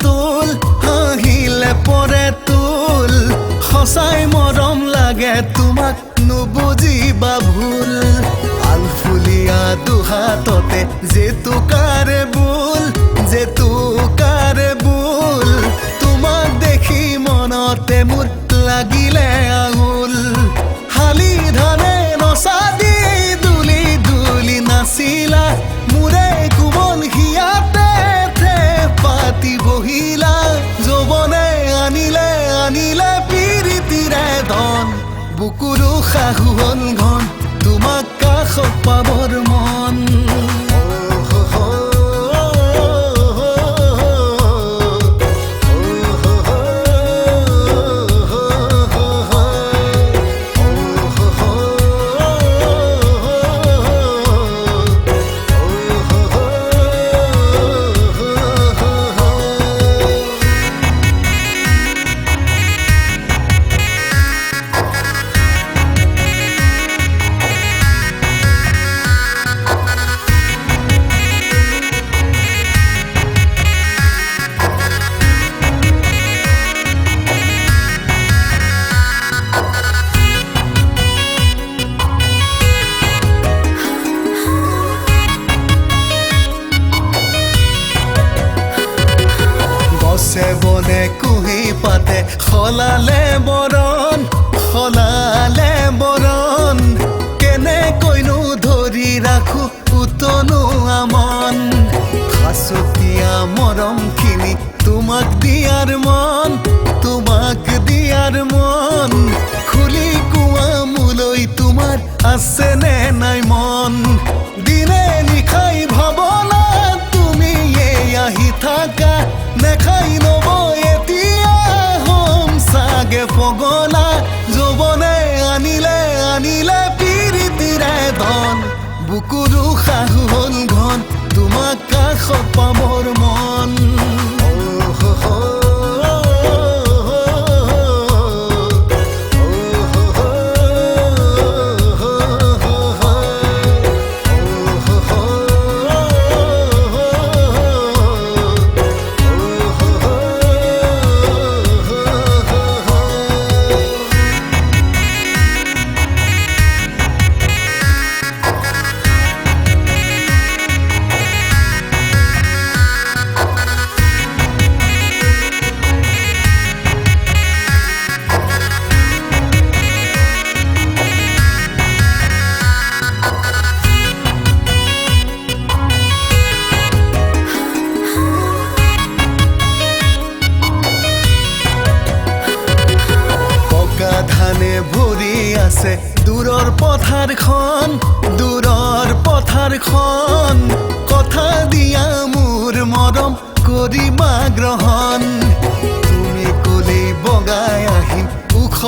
তুল হাঁহিলে পৰে তুল সঁচাই মৰম লাগে তোমাক নুবুজিবা ভুল আলফুলীয়া দুহাততে জেতুকাৰে বুল তোমাক দেখি মনতে মোৰ লাগিলে আঙুল শালি ধানে নচা দি দুলি দুলি নাচিলা মোৰে কোমল হিয়াতে পাতি বহিলা যৌৱনে আনিলে আনিলে পিৰিতিৰে ধন বুকুৰো শাহু হ'ল ঘন তোমাক কাষত পাবৰ মন বনে কুহি পাতে সলালে বৰণ কেনেকৈনো ধৰি ৰাখো উতনো আমন সাঁচতীয়া মৰমখিনি তোমাক দিয়াৰ মন খুলি কোৱা মোলৈ তোমাৰ আছেনে নাই মন দিনে নিশাই ভাৱনা তুমি আহি থাকা নেখাই নব এতিয়া হম চাগে পগলা যৌৱনে আনিলে আনিলে পিৰিতিৰে ধন বুকুৰো শাহু হ'ল ঘন তোমাক কাষত পাবৰ মন ধানে ভৰি আছে দূৰৰ পথাৰখন কথা দিয়া মোৰ মৰম কৰিবা গ্ৰহণ তুমি কলেই বগাই আহিম ওখ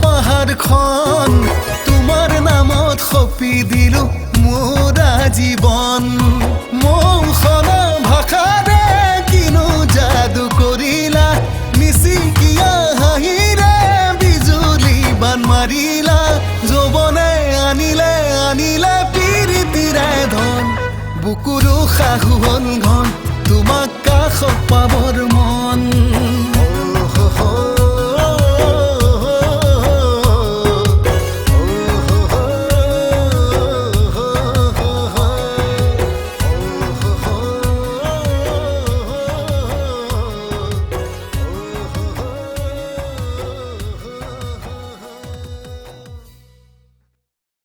পাহাৰখন তোমাৰ নামত সপি দিলো মোৰ জীৱন মৌখনা ভাষাৰে কিনো যাদু কৰিলা মিচিকিয়া হাঁহিৰে বিজুলী বান মাৰিলা যৌৱনে আনিলে আনিলে পিৰিতিৰে ধন বুকুৰো শাহু হ'ল ঘন তোমাক কাষত পাবৰ মন